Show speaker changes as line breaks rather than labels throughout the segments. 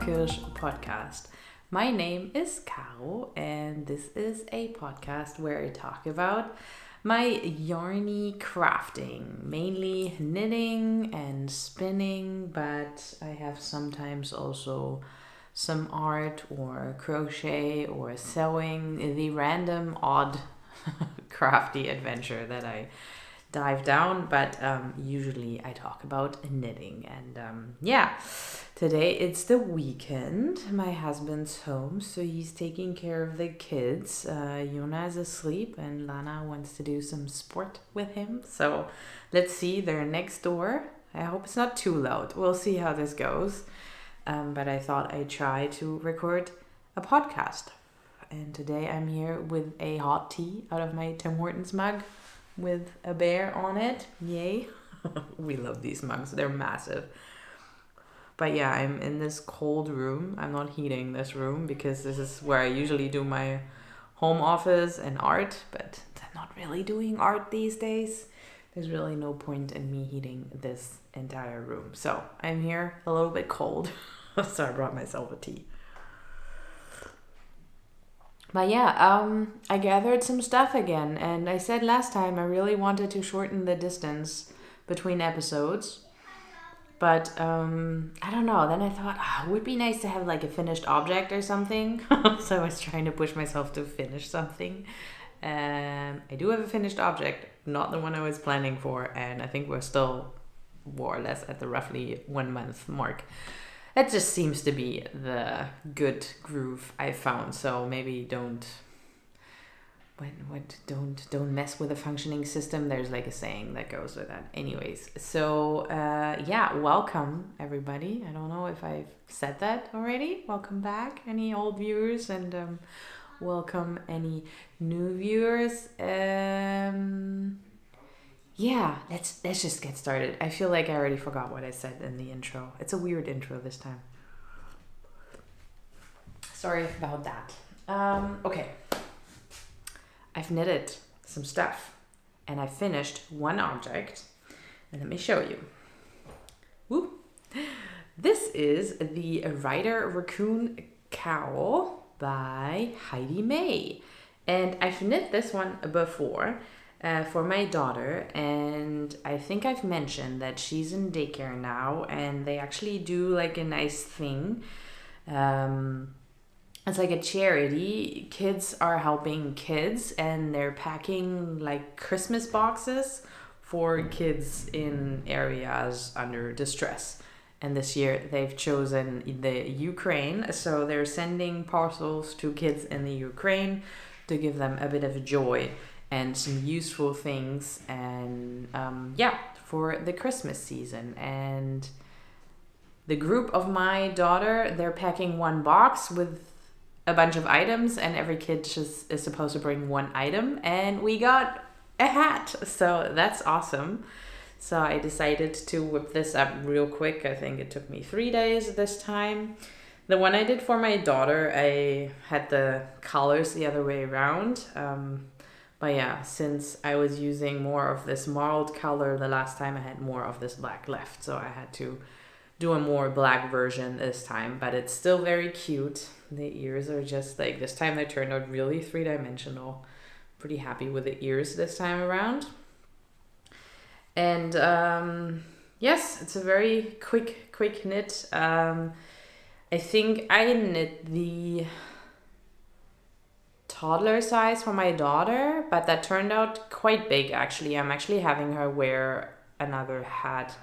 KnittingPodcast. My name is Karo, and this is a podcast where I talk about my yarny crafting, mainly knitting and spinning, but I have sometimes also some art or crochet or sewing, the random odd crafty adventure that I dive down, but usually I talk about knitting. And today it's the weekend. My husband's home, so he's taking care of the kids. Yona is asleep and Lana wants to do some sport with him, so let's see, they're next door. I hope it's not too loud. We'll see how this goes, but I thought I'd try to record a podcast. And today I'm here with a hot tea out of my Tim Hortons mug with a bear on it. Yay. We love these mugs. They're massive. But yeah, I'm in this cold room. I'm not heating this room because this is where I usually do my home office and art, but I'm not really doing art these days. There's really no point in me heating this entire room. So I'm here a little bit cold. So I brought myself a tea. But yeah, I gathered some stuff again, and I said last time I really wanted to shorten the distance between episodes, but I don't know, then I thought it would be nice to have like a finished object or something. So I was trying to push myself to finish something. I do have a finished object, not the one I was planning for, and I think we're still more or less at the roughly 1 month mark. That just seems to be the good groove I found. So maybe don't mess with a functioning system. There's like a saying that goes with that. Anyways, so welcome everybody. I don't know if I've said that already. Welcome back, any old viewers, and welcome any new viewers. Yeah, let's just get started. I feel like I already forgot what I said in the intro. It's a weird intro this time. Sorry about that. Okay. I've knitted some stuff and I finished one object. And let me show you. Woo. This is the Rider Raccoon Cowl by Heidi May. And I've knit this one before. For my daughter, and I think I've mentioned that she's in daycare now, and they actually do like a nice thing. It's like a charity. Kids are helping kids, and they're packing like Christmas boxes for kids in areas under distress. And this year they've chosen the Ukraine, so they're sending parcels to kids in the Ukraine to give them a bit of joy and some useful things, and for the Christmas season. And the group of my daughter, they're packing one box with a bunch of items, and every kid just is supposed to bring one item, and we got a hat, so that's awesome. So I decided to whip this up real quick. I think it took me 3 days this time. The one I did for my daughter, I had the collars the other way around. But yeah, since I was using more of this marled color the last time, I had more of this black left. So I had to do a more black version this time, but it's still very cute. The ears are just like, this time they turned out really three-dimensional. Pretty happy with the ears this time around. And yes, it's a very quick knit. I think I knit the toddler size for my daughter, but that turned out quite big actually. I'm actually having her wear another hat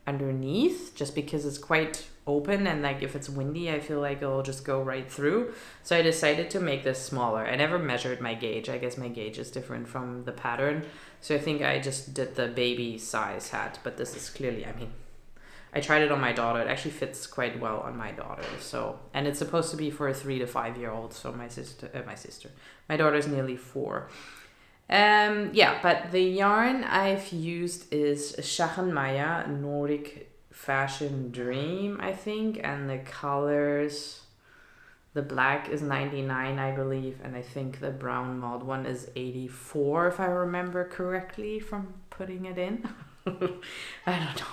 underneath just because it's quite open, and like if it's windy I feel like it'll just go right through. So I decided to make this smaller. I never measured my gauge. I guess my gauge is different from the pattern, so I think I just did the baby size hat, but this is clearly, I tried it on my daughter. It actually fits quite well on my daughter. So, and it's supposed to be for a 3 to 5 year old. So my daughter's nearly 4. But the yarn I've used is Schachenmeier Nordic Fashion Dream, I think. And the colors, the black is 99, I believe. And I think the brown mold one is 84, if I remember correctly from putting it in. I don't know.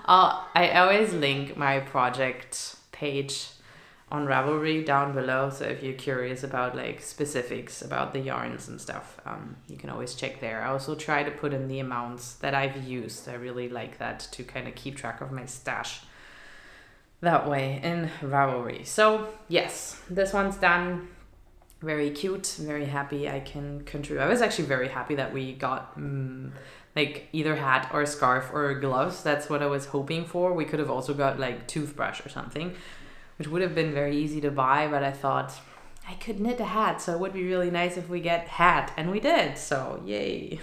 I always link my project page on Ravelry down below. So if you're curious about like specifics about the yarns and stuff, you can always check there. I also try to put in the amounts that I've used. I really like that to kind of keep track of my stash that way in Ravelry. So yes, this one's done. Very cute, very happy I can contribute. I was actually very happy that we got like either hat or scarf or gloves. That's what I was hoping for. We could have also got like toothbrush or something, which would have been very easy to buy, but I thought I could knit a hat, so it would be really nice if we get hat, and we did, so yay.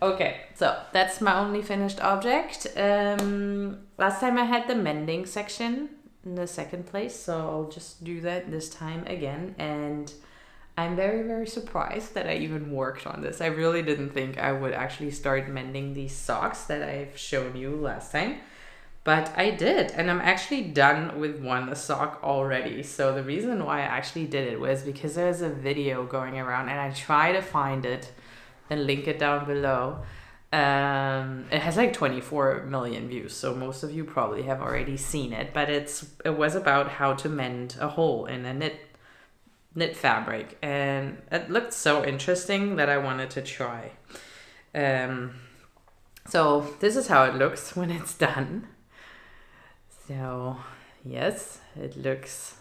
Okay, so that's my only finished object. Last time I had the mending section in the second place, so I'll just do that this time again, and I'm very, very surprised that I even worked on this. I really didn't think I would actually start mending these socks that I've shown you last time. But I did, and I'm actually done with one sock already. So the reason why I actually did it was because there's a video going around, and I try to find it and link it down below. It has like 24 million views, so most of you probably have already seen it. But it was about how to mend a hole in a knit fabric, and it looked so interesting that I wanted to try. So this is how it looks when it's done. So, yes, it looks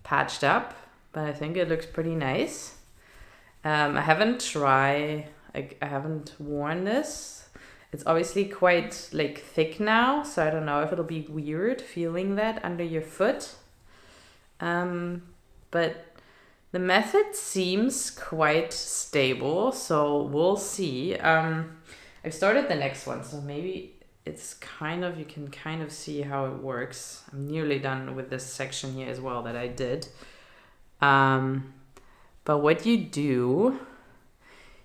patched up, but I think it looks pretty nice. I haven't worn this. It's obviously quite like thick now, so I don't know if it'll be weird feeling that under your foot. But the method seems quite stable, so we'll see. I've started the next one, so maybe it's you can kind of see how it works. I'm nearly done with this section here as well that I did. But what you do,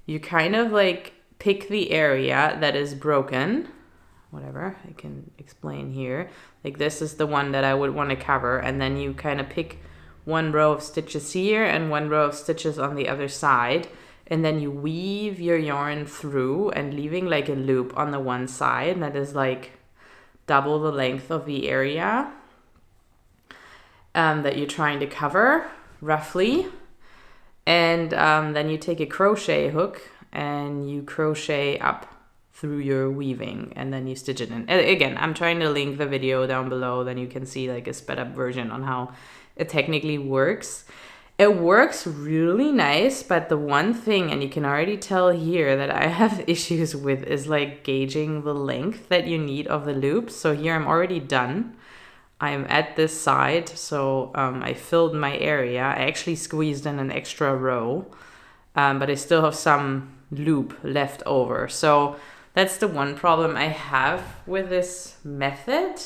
you kind of like pick the area that is broken. Whatever, I can explain here. Like this is the one that I would want to cover, and then you kind of pick one row of stitches here and one row of stitches on the other side. And then you weave your yarn through and leaving like a loop on the one side that is like double the length of the area that you're trying to cover, roughly. And then you take a crochet hook and you crochet up through your weaving, and then you stitch it in. Again, I'm trying to link the video down below, then you can see like a sped up version on how it technically works. It works really nice, but the one thing, and you can already tell here that I have issues with, is like gauging the length that you need of the loop. So here I'm already done. I'm at this side, so I filled my area. I actually squeezed in an extra row, but I still have some loop left over. So that's the one problem I have with this method.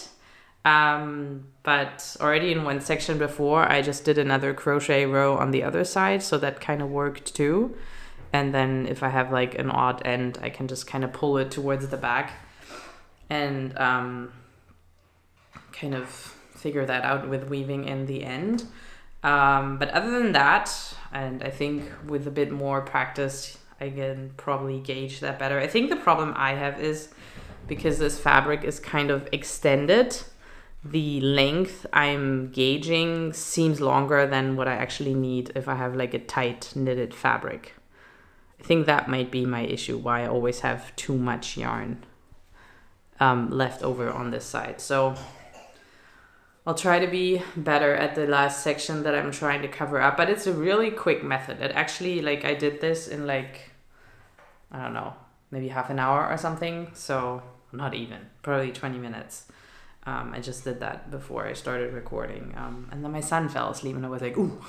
But already in one section before, I just did another crochet row on the other side, so that kind of worked too. And then if I have like an odd end, I can just kind of pull it towards the back and kind of figure that out with weaving in the end. But other than that, and I think with a bit more practice, I can probably gauge that better. I think the problem I have is because this fabric is kind of extended, the length I'm gauging seems longer than what I actually need if I have like a tight knitted fabric. I think that might be my issue, why I always have too much yarn left over on this side. So I'll try to be better at the last section that I'm trying to cover up, but it's a really quick method. It actually, like, I did this in like, I don't know, maybe half an hour or something. So not even, probably 20 minutes. I just did that before I started recording. And then my son fell asleep and I was like, ooh,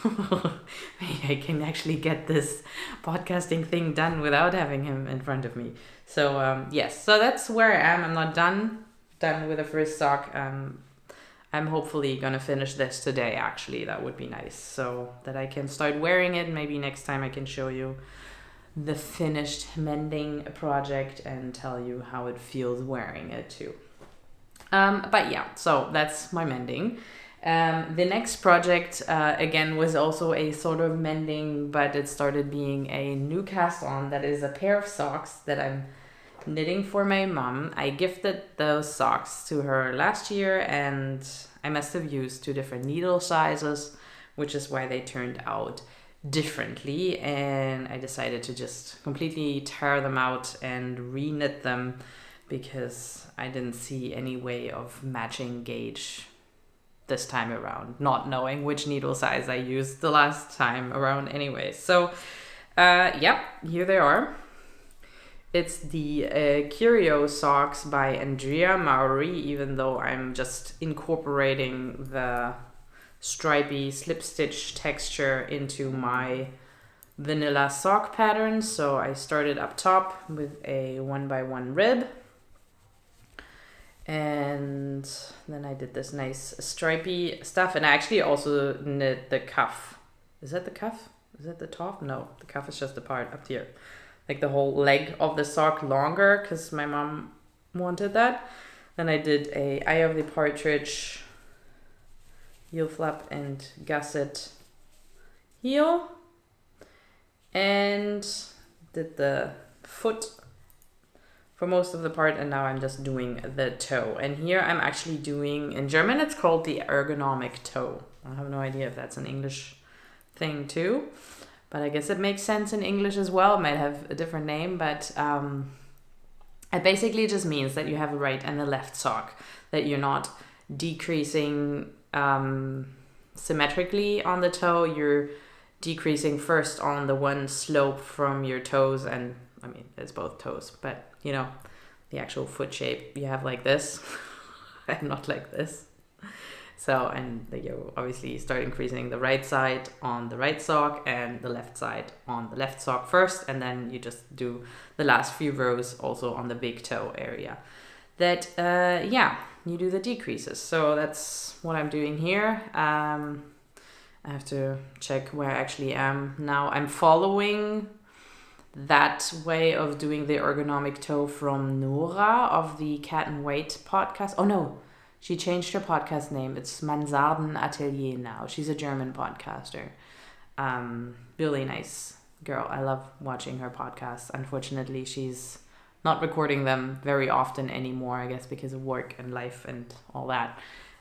I can actually get this podcasting thing done without having him in front of me. So yes, so that's where I am. I'm not done with the first sock. I'm hopefully gonna finish this today, actually. That would be nice, so that I can start wearing it. Maybe next time I can show you the finished mending project and tell you how it feels wearing it too. But yeah, so that's my mending. The next project, again, was also a sort of mending, but it started being a new cast on. That is a pair of socks that I'm knitting for my mom. I gifted those socks to her last year, and I must have used 2 different needle sizes, which is why they turned out differently. And I decided to just completely tear them out and re-knit them because I didn't see any way of matching gauge this time around, not knowing which needle size I used the last time around anyway. So yeah, here they are. It's the Curio socks by Andrea Mauri, even though I'm just incorporating the stripy slip stitch texture into my vanilla sock pattern. So I started up top with a 1x1 rib, and then I did this nice stripy stuff, and I actually also knit the cuff. Is that the cuff? Is that the top? No, the cuff is just the part up here, like the whole leg of the sock longer, because my mom wanted that. Then I did a Eye of the Partridge heel flap and gusset heel, and did the foot for most of the part, and now I'm just doing the toe. And here I'm actually doing, in German it's called the ergonomic toe. I have no idea if that's an English thing too, but I guess it makes sense in English as well. It might have a different name, but it basically just means that you have a right and a left sock, that you're not decreasing symmetrically on the toe. You're decreasing first on the one slope from your toes, and I mean it's both toes, but you know, the actual foot shape you have like this and not like this. So, and you obviously start increasing the right side on the right sock and the left side on the left sock first, and then you just do the last few rows also on the big toe area. That yeah, you do the decreases. So that's what I'm doing here. I have to check where I actually am now. I'm following that way of doing the ergonomic toe from Nora of the Cat and Weight podcast. Oh no, she changed her podcast name. It's Mansarden Atelier now. She's a German podcaster. Really nice girl. I love watching her podcasts. Unfortunately, she's not recording them very often anymore, I guess because of work and life and all that.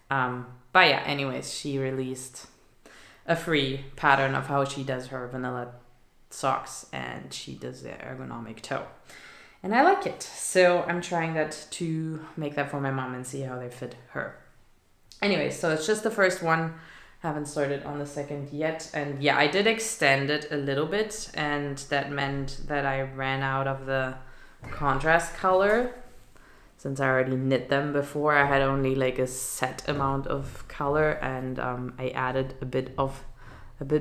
But yeah, anyways, she released a free pattern of how she does her vanilla socks, and she does the ergonomic toe, and I like it. So I'm trying that to make that for my mom and see how they fit her. Anyway, so it's just the first one. Haven't started on the second yet. And yeah, I did extend it a little bit, and that meant that I ran out of the contrast color. Since I already knit them before, I had only like a set amount of color, and I added a bit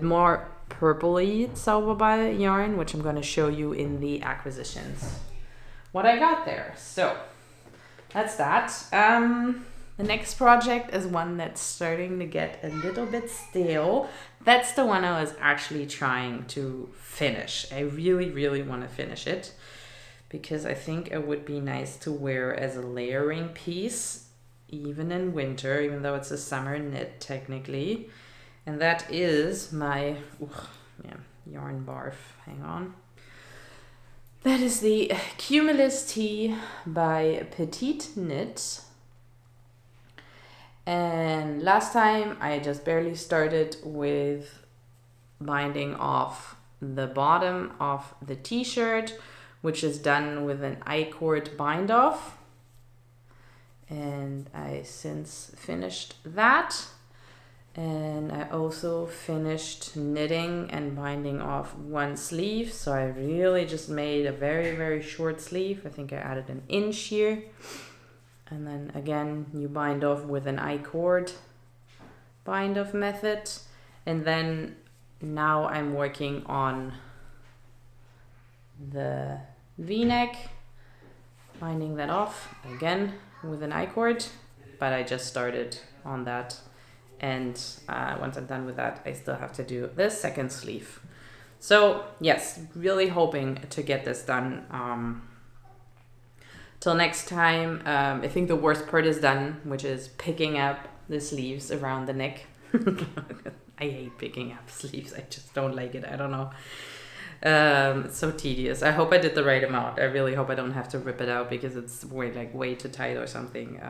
more purpley Zauberball yarn, which I'm going to show you in the acquisitions what I got there. So that's that. The next project is one that's starting to get a little bit stale. That's the one I was actually trying to finish. I really want to finish it because I think it would be nice to wear as a layering piece even in winter, even though it's a summer knit technically. And that is my yarn barf. Hang on. That is the Cumulus Tee by Petite Knit. And last time I just barely started with binding off the bottom of the t-shirt, which is done with an I-cord bind off. And I since finished that. And I also finished knitting and binding off one sleeve. So I really just made a very short sleeve. I think I added an inch here. And then again, you bind off with an I-cord bind off method. And then now I'm working on the V-neck, binding that off again with an I-cord. But I just started on that. And once I'm done with that, I still have to do the second sleeve. So yes, really hoping to get this done till next time. I think the worst part is done, which is picking up the sleeves around the neck. I hate picking up sleeves. I just don't like it. I don't know. It's so tedious. I hope I did the right amount. I really hope I don't have to rip it out because it's way too tight or something,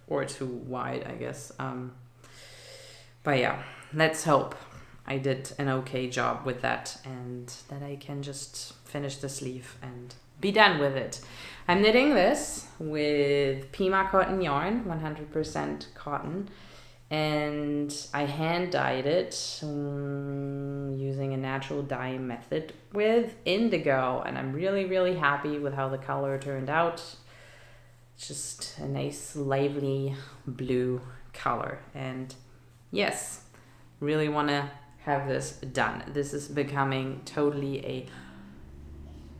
or too wide, I guess. But yeah, let's hope I did an okay job with that and that I can just finish the sleeve and be done with it. I'm knitting this with Pima cotton yarn, 100% cotton, and I hand dyed it using a natural dye method with indigo, and I'm really happy with how the color turned out. It's just a nice lively blue color, and yes, really want to have this done. This is becoming totally a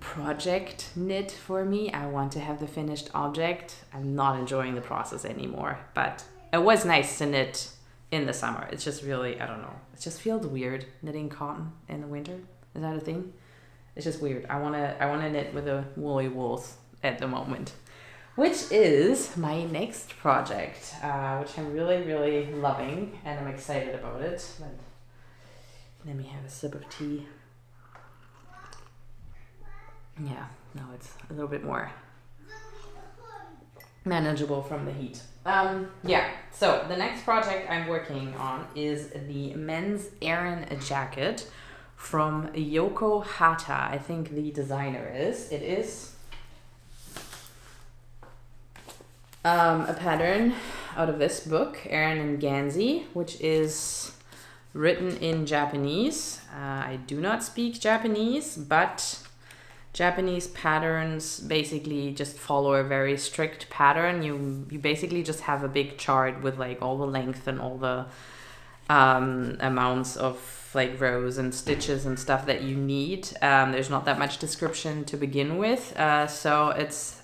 project knit for me. I want to have the finished object. I'm not enjoying the process anymore, but it was nice to knit in the summer. It's just really, I don't know, it just feels weird knitting cotton in the winter. Is that a thing? It's just weird. I wanna knit with the woolly wools at the moment, which is my next project, which I'm really loving, and I'm excited about it. But let me have a sip of tea. Yeah, no, it's a little bit more manageable from the heat. Yeah, so the next project I'm working on is the men's Aran jacket from Yoko Hata. I think the designer is. It is a pattern out of this book, Aran and Ganzi, which is written in Japanese. I do not speak Japanese, but Japanese patterns basically just follow a very strict pattern. You basically just have a big chart with like all the length and all the amounts of like rows and stitches and stuff that you need. There's not that much description to begin with, so it's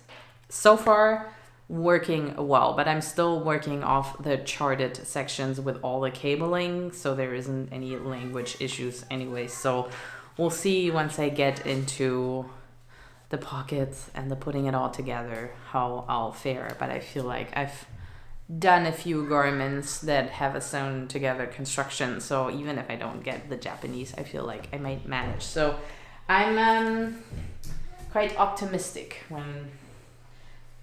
so far working well, but I'm still working off the charted sections with all the cabling, so there isn't any language issues anyway. So we'll see once I get into the pockets and the putting it all together how I'll fare. But I feel like I've done a few garments that have a sewn together construction, so even if I don't get the Japanese, I feel like I might manage. So I'm quite optimistic when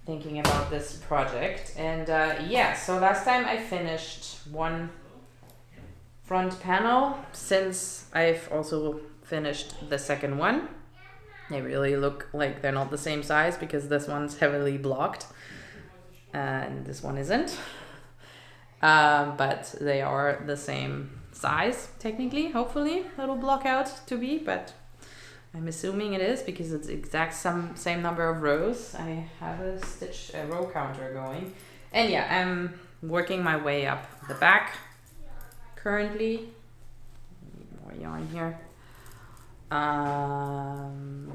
thinking about this project. And yeah, so last time I finished one front panel. Since I've also finished the second one, they really look like they're not the same size because this one's heavily blocked and this one isn't, but they are the same size technically. Hopefully it'll block out to be, but I'm assuming it is because it's exact same number of rows. I have a row counter going, and yeah, I'm working my way up the back currently. Need more yarn here.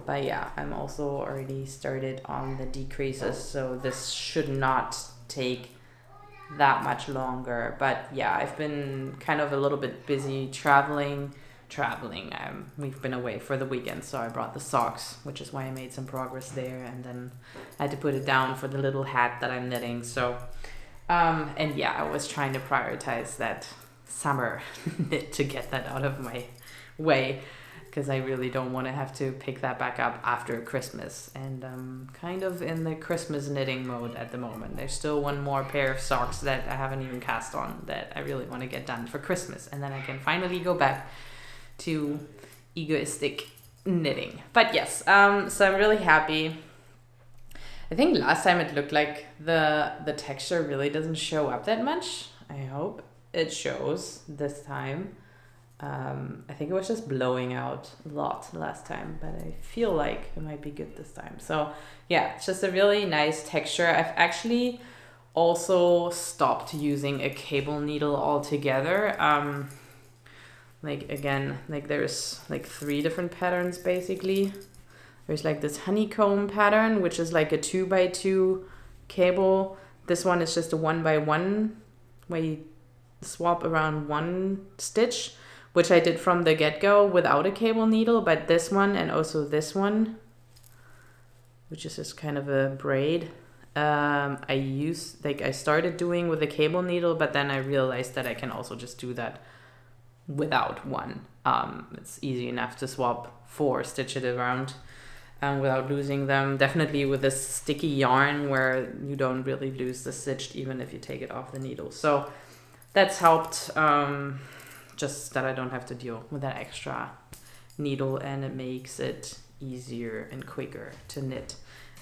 But yeah, I'm also already started on the decreases, so this should not take that much longer. But yeah, I've been kind of a little bit busy traveling. We've been away for the weekend, so I brought the socks, which is why I made some progress there, and then I had to put it down for the little hat that I'm knitting. So and yeah, I was trying to prioritize that summer knit to get that out of my way, because I really don't want to have to pick that back up after Christmas. And I'm kind of in the Christmas knitting mode at the moment. There's still one more pair of socks that I haven't even cast on that I really want to get done for Christmas, and then I can finally go back to egoistic knitting. But yes, so I'm really happy. I think last time it looked like the texture really doesn't show up that much. I hope it shows this time. I think it was just blowing out a lot last time, but I feel like it might be good this time. So yeah, it's just a really nice texture. I've actually also stopped using a cable needle altogether. Like again, like there's like 3 different patterns basically. There's like this honeycomb pattern, which is like a 2x2 cable. This one is just a 1x1 where you swap around one stitch, which I did from the get-go without a cable needle. But this one and also this one, which is just kind of a braid, I started doing with a cable needle, but then I realized that I can also just do that without one. It's easy enough to swap 4, stitch it around without losing them. Definitely with this sticky yarn where you don't really lose the stitch even if you take it off the needle. So that's helped, just that I don't have to deal with that extra needle, and it makes it easier and quicker to knit.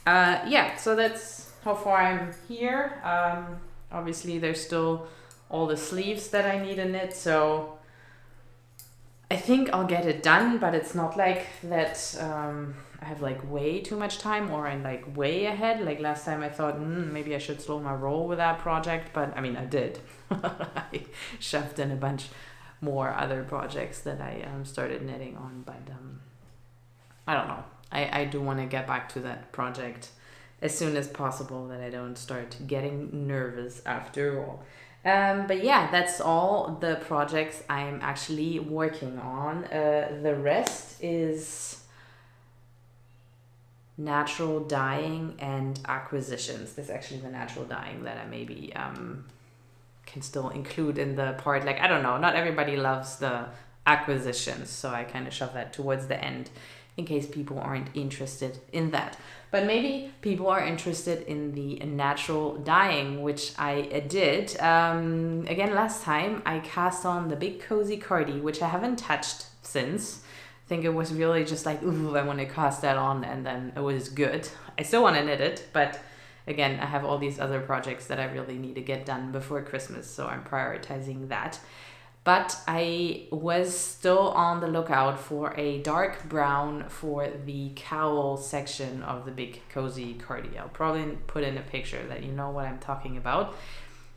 So that's how far I'm here. Obviously there's still all the sleeves that I need to knit, so I think I'll get it done, but it's not like that I have like way too much time or I'm like way ahead. Like last time I thought maybe I should slow my roll with that project, but I mean I did. I shoved in a bunch more other projects that I started knitting on, but I don't know. I do want to get back to that project as soon as possible, that I don't start getting nervous after all. But yeah, that's all the projects I'm actually working on. The rest is natural dyeing and acquisitions. This is actually the natural dyeing that I maybe can still include in the part. Like, I don't know, not everybody loves the acquisitions, so I kind of shove that towards the end in case people aren't interested in that. But maybe people are interested in the natural dyeing, which I did. Again, last time I cast on the big cozy cardi, which I haven't touched since. I think it was really just like, ooh, I want to cast that on, and then it was good. I still want to knit it, but again, I have all these other projects that I really need to get done before Christmas, so I'm prioritizing that. But I was still on the lookout for a dark brown for the cowl section of the big cozy cardi. I'll probably put in a picture that you know what I'm talking about.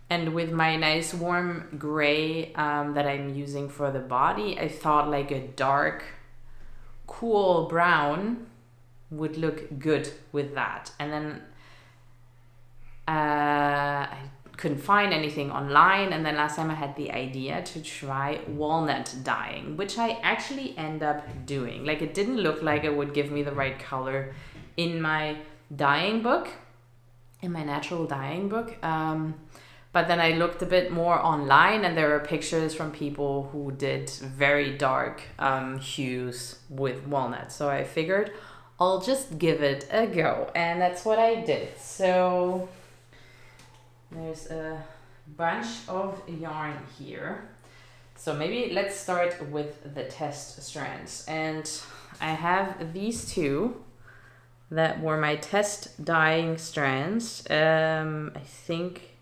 And with my nice warm gray that I'm using for the body, I thought like a dark, cool brown would look good with that. And then I couldn't find anything online, and then last time I had the idea to try walnut dyeing, which I actually end up doing. Like, it didn't look like it would give me the right color in my dyeing book, in my natural dyeing book, but then I looked a bit more online, and there were pictures from people who did very dark hues with walnut, so I figured I'll just give it a go, and that's what I did. So there's a bunch of yarn here. So maybe let's start with the test strands. And I have these two that were my test dyeing strands. I think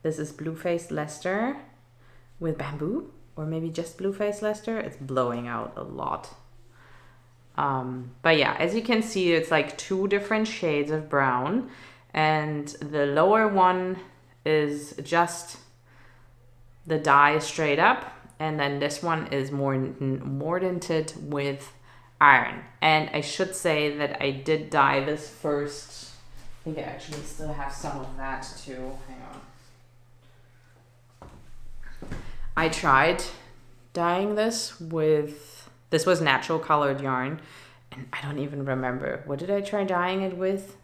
this is Blue-Faced Leicester with bamboo, or maybe just Blue-Faced Leicester. It's blowing out a lot. But yeah, as you can see, it's like 2 different shades of brown, and the lower one is just the dye straight up, and then this one is more mordanted with iron. And I should say that I did dye this first. I think I actually still have some of that too. Hang on. I tried dyeing this with, this was natural colored yarn, and I don't even remember. What did I try dyeing it with?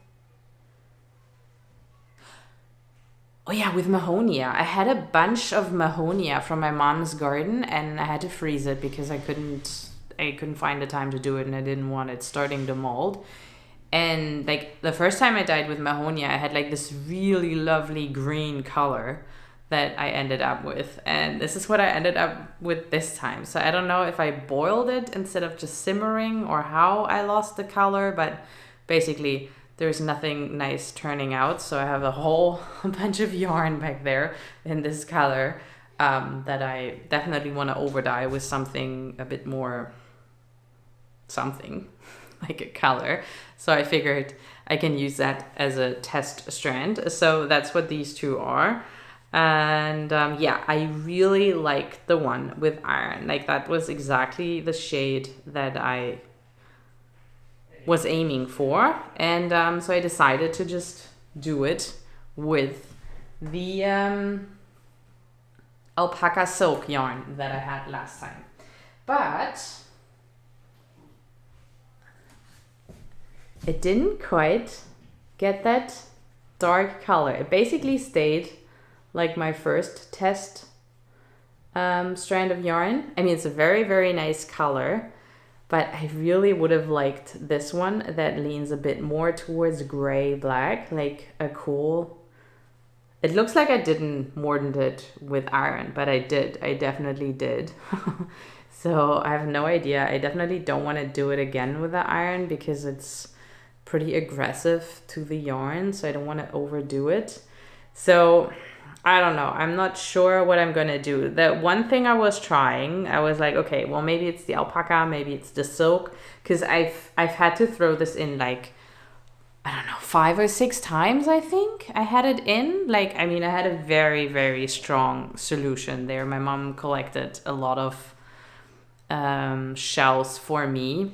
Oh yeah, with Mahonia. I had a bunch of Mahonia from my mom's garden, and I had to freeze it because I couldn't find the time to do it, and I didn't want it starting to mold. And like the first time I dyed with Mahonia, I had like this really lovely green color that I ended up with, and this is what I ended up with this time. So I don't know if I boiled it instead of just simmering or how I lost the color, but basically there's nothing nice turning out. So I have a whole bunch of yarn back there in this color that I definitely want to over dye with something a bit more something like a color. So I figured I can use that as a test strand. So that's what these two are. And yeah, I really like the one with iron. Like, that was exactly the shade that I was aiming for, and so I decided to just do it with the alpaca silk yarn that I had last time. But it didn't quite get that dark color. It basically stayed like my first test strand of yarn. I mean, it's a very, very nice color, but I really would have liked this one that leans a bit more towards gray black, like a cool. It looks like I didn't mordant it with iron, but I did. I definitely did. So I have no idea. I definitely don't want to do it again with the iron because it's pretty aggressive to the yarn, so I don't want to overdo it. So I don't know. I'm not sure what I'm gonna do. The one thing I was trying, I was like, okay, well maybe it's the alpaca, maybe it's the silk, because I've had to throw this in like, I don't know, 5 or 6 times. I think I had it in. Like, I mean, I had a very, very strong solution there. My mom collected a lot of shells for me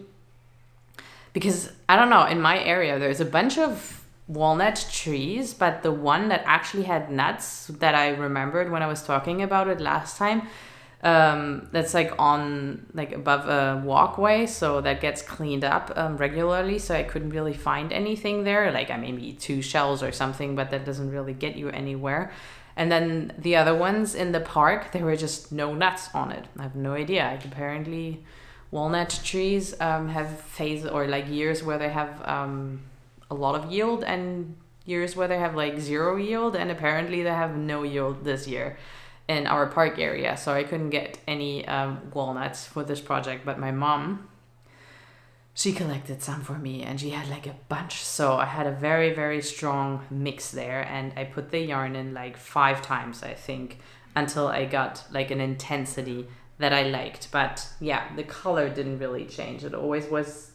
because I don't know. In my area, there's a bunch of walnut trees, but the one that actually had nuts that I remembered when I was talking about it last time, that's like on like above a walkway, so that gets cleaned up regularly, so I couldn't really find anything there, like maybe 2 shells or something, but that doesn't really get you anywhere. And then the other ones in the park, there were just no nuts on it. I have no idea. Like, apparently walnut trees have phases or like years where they have a lot of yield and years where they have like 0 yield, and apparently they have no yield this year in our park area, so I couldn't get any walnuts for this project. But my mom, she collected some for me and she had like a bunch, so I had a very, very strong mix there, and I put the yarn in like 5 times, I think, until I got like an intensity that I liked. But yeah, the color didn't really change. It always was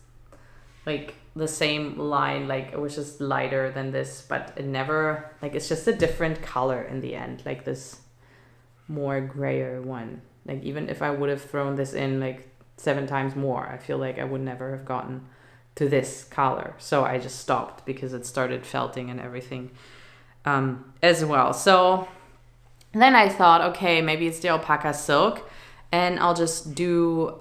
like the same line, like it was just lighter than this, but it never, like, it's just a different color in the end, like this more grayer one. Like, even if I would have thrown this in like 7 times more, I feel like I would never have gotten to this color. So I just stopped because it started felting and everything as well. So then I thought, okay, maybe it's the alpaca silk, and I'll just do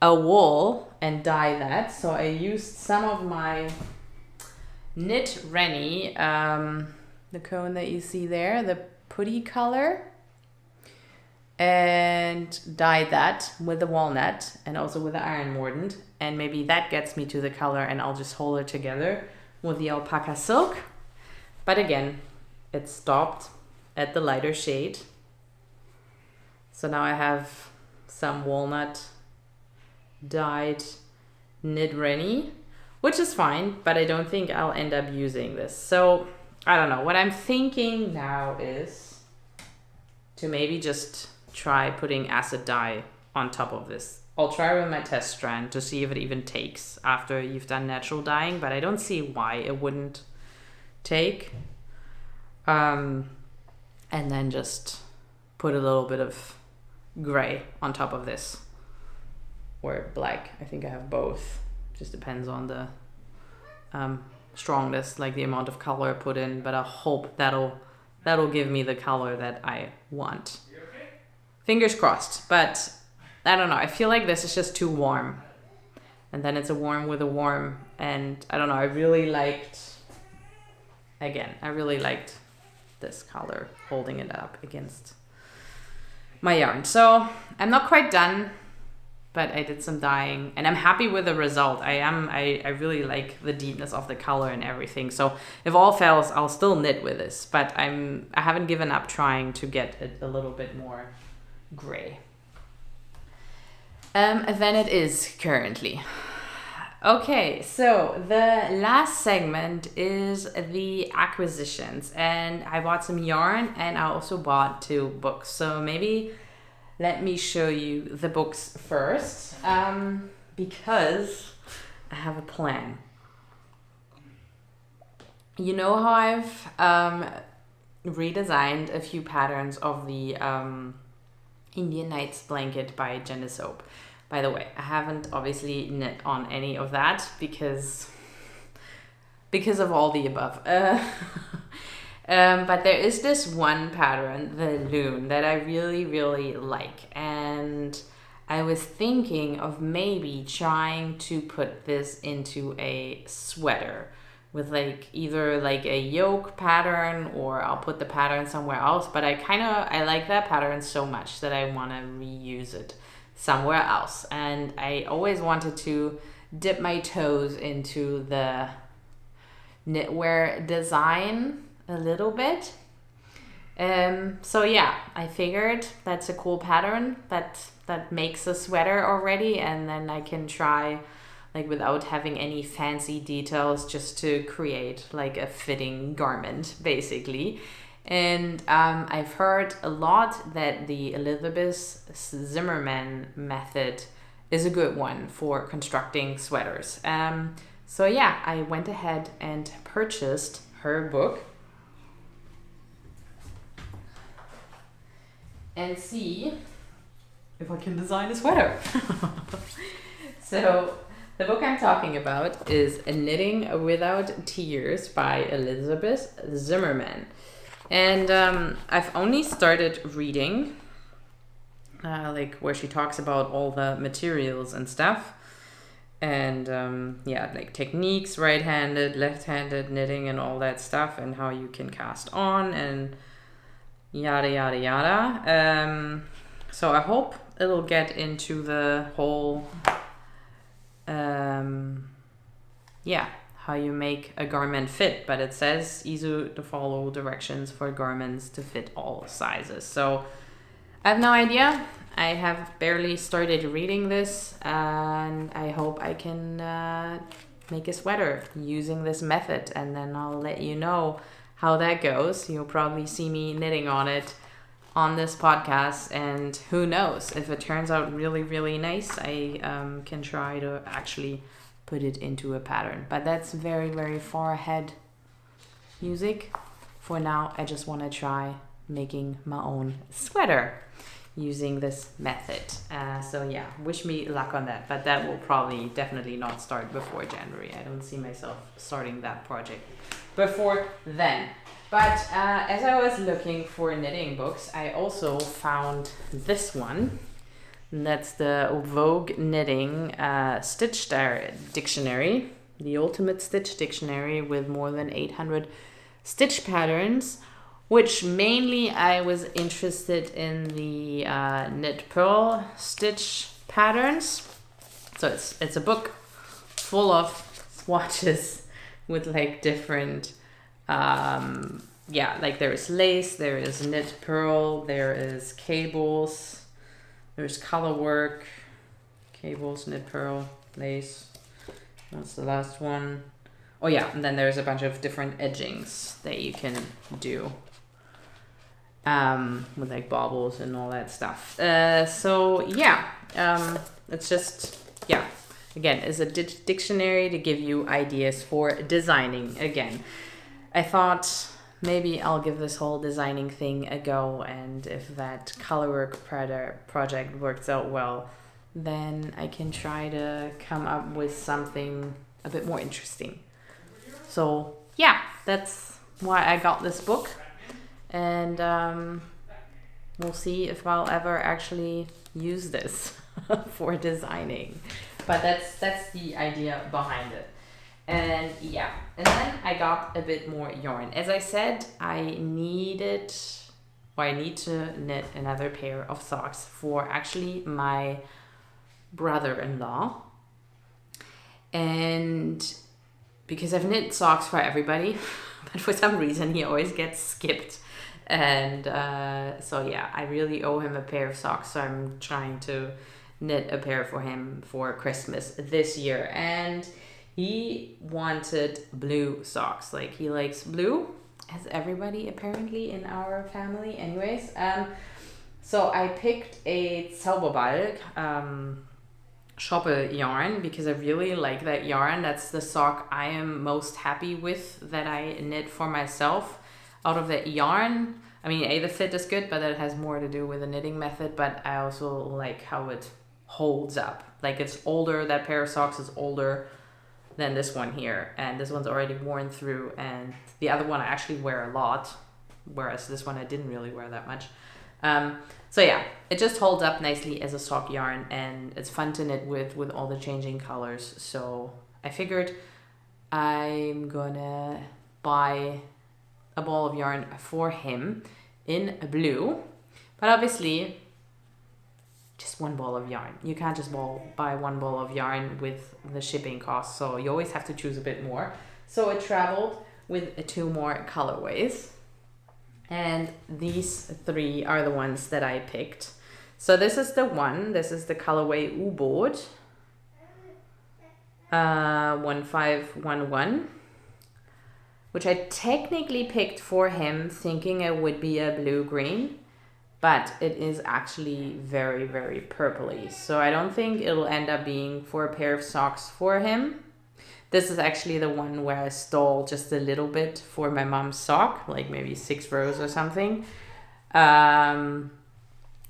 a wool and dye that. So I used some of my Knit Rennie, the cone that you see there, the putty color, and dye that with the walnut and also with the iron mordant, and maybe that gets me to the color, and I'll just hold it together with the alpaca silk. But again, it stopped at the lighter shade. So now I have some walnut dyed Knit Rennie, which is fine, but I don't think I'll end up using this. So I don't know. What I'm thinking now is to maybe just try putting acid dye on top of this. I'll try with my test strand to see if it even takes after you've done natural dyeing, but I don't see why it wouldn't take. And then just put a little bit of gray on top of this, or black. I think I have both. Just depends on the strongness, like the amount of color I put in, but I hope that'll give me the color that I want. Fingers crossed. But I don't know, I feel like this is just too warm, and then it's a warm with a warm, and I don't know, I really liked this color, holding it up against my yarn. So I'm not quite done, but I did some dyeing and I'm happy with the result. I really like the deepness of the color and everything. So if all fails, I'll still knit with this, but I haven't given up trying to get it a little bit more gray than it is currently. Okay, so the last segment is the acquisitions, and I bought some yarn and I also bought 2 books. So maybe let me show you the books first, because I have a plan. You know how I've redesigned a few patterns of the Indian Nights blanket by Jenna Soap. By the way, I haven't obviously knit on any of that because of all the above. But there is this one pattern, the loon, that I really, really like. And I was thinking of maybe trying to put this into a sweater with like either like a yoke pattern, or I'll put the pattern somewhere else. But I like that pattern so much that I want to reuse it somewhere else. And I always wanted to dip my toes into the knitwear design a little bit. So yeah, I figured that's a cool pattern that makes a sweater already, and then I can try, like, without having any fancy details, just to create like a fitting garment basically. And I've heard a lot that the Elizabeth Zimmerman method is a good one for constructing sweaters. So yeah, I went ahead and purchased her book and see if I can design a sweater. So the book I'm talking about is Knitting Without Tears by Elizabeth Zimmerman. And I've only started reading, like where she talks about all the materials and stuff. And like techniques, right-handed, left-handed knitting and all that stuff, and how you can cast on and yada yada yada. So I hope it'll get into the whole how you make a garment fit, but it says easy to follow directions for garments to fit all sizes. So I have no idea. I have barely started reading this, and I hope I can make a sweater using this method, and then I'll let you know how that goes. You'll probably see me knitting on it on this podcast, and who knows, if it turns out really, really nice, I can try to actually put it into a pattern. But that's very, very far ahead music. For now, I just want to try making my own sweater using this method. So yeah, wish me luck on that. But that will probably definitely not start before January. I don't see myself starting that project before then. But as I was looking for knitting books, I also found this one. And that's the Vogue Knitting Stitch Dictionary, the Ultimate Stitch Dictionary with more than 800 stitch patterns, which mainly I was interested in the knit purl stitch patterns. So it's a book full of swatches with like different like there is lace, there is knit purl, there is cables, there's color work, cables, knit purl, lace. That's the last one. Oh yeah, and then there's a bunch of different edgings that you can do with like baubles and all that stuff. So yeah, it's just, again, it's a dictionary to give you ideas for designing. Again, I thought maybe I'll give this whole designing thing a go, and if that colorwork project works out well, then I can try to come up with something a bit more interesting. So yeah, that's why I got this book, and we'll see if I'll ever actually use this for designing. But that's the idea behind it. And yeah, and then I got a bit more yarn. As I said, I need to knit another pair of socks for actually my brother-in-law. And because I've knit socks for everybody, but for some reason he always gets skipped. And so yeah, I really owe him a pair of socks, so I'm trying to knit a pair for him for Christmas this year. And he wanted blue socks. Like, he likes blue, as everybody apparently in our family. Anyways, so I picked a Zauberbalg Schoppel yarn because I really like that yarn. That's the sock I am most happy with that I knit for myself out of that yarn. I mean, the fit is good, but that has more to do with the knitting method. But I also like how it holds up. Like, it's older. That pair of socks is older than this one here, and this one's already worn through, and the other one I actually wear a lot, whereas this one I didn't really wear that much. So yeah, it just holds up nicely as a sock yarn, and it's fun to knit with all the changing colors. So I figured I'm gonna buy a ball of yarn for him in blue. But obviously, just one ball of yarn. You can't just buy one ball of yarn with the shipping cost, so you always have to choose a bit more. So it traveled with 2 more colorways. And these 3 are the ones that I picked. So this is the one. This is the colorway U-Boot 1511, which I technically picked for him thinking it would be a blue-green, but it is actually very, very purpley. So I don't think it'll end up being for a pair of socks for him. This is actually the one where I stole just a little bit for my mom's sock, like maybe 6 rows or something. And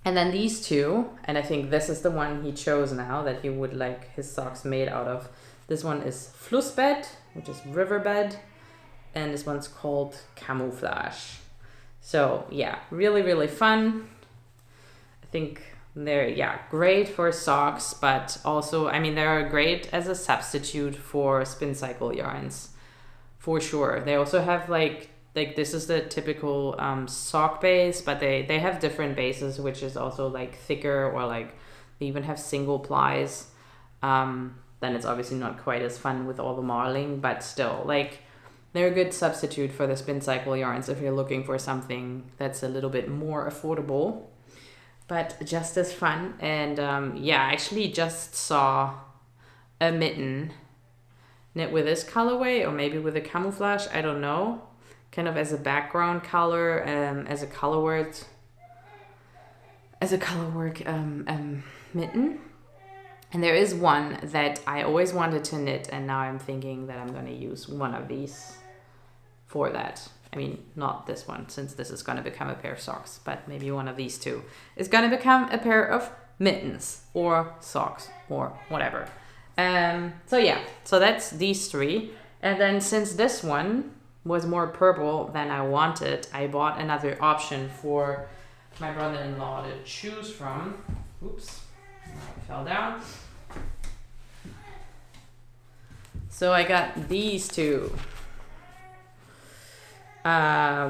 then these 2, and I think this is the one he chose now that he would like his socks made out of. This one is Flussbett, which is riverbed, and this one's called Camouflage. So yeah, really, really fun. I think they're, great for socks, but also, I mean, they're great as a substitute for spin cycle yarns, for sure. They also have like this is the typical sock base, but they have different bases, which is also like thicker, or like they even have single plies. Then it's obviously not quite as fun with all the marling, but still, like, they're a good substitute for the spin cycle yarns if you're looking for something that's a little bit more affordable, but just as fun. And I actually just saw a mitten knit with this colorway, or maybe with a camouflage, I don't know, kind of as a background color, as a color work mitten. And there is one that I always wanted to knit, and now I'm thinking that I'm going to use one of these for that. I mean, not this one, since this is going to become a pair of socks, but maybe one of these 2 is going to become a pair of mittens or socks or whatever. So that's these 3. And then since this one was more purple than I wanted, I bought another option for my brother-in-law to choose from. Oops, I fell down. So I got these 2,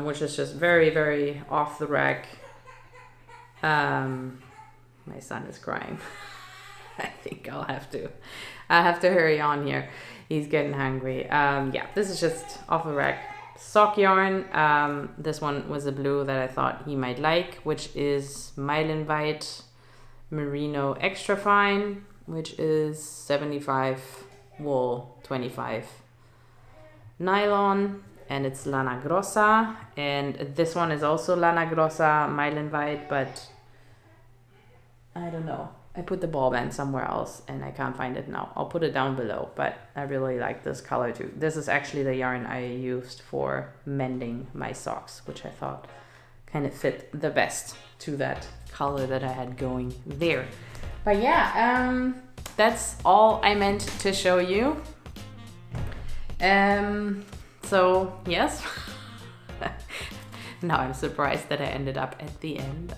which is just very, very off the rack. My son is crying. I think I have to hurry on here. He's getting hungry. This is just off the rack sock yarn. This one was a blue that I thought he might like, which is Meilenweit Merino Extra Fine, which is 75 wool, 25 nylon, and it's Lana Grossa. And this one is also Lana Grossa Meilenweit, but I don't know. I put the ball band somewhere else and I can't find it now. I'll put it down below, but I really like this color too. This is actually the yarn I used for mending my socks, which I thought kind of fit the best to that color that I had going there. But yeah, that's all I meant to show you. So yes, now I'm surprised that I ended up at the end.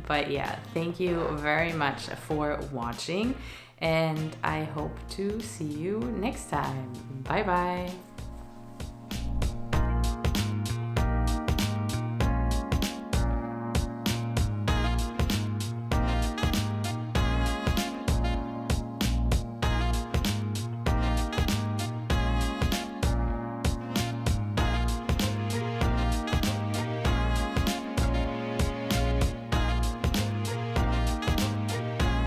But yeah, thank you very much for watching, and I hope to see you next time. Bye bye.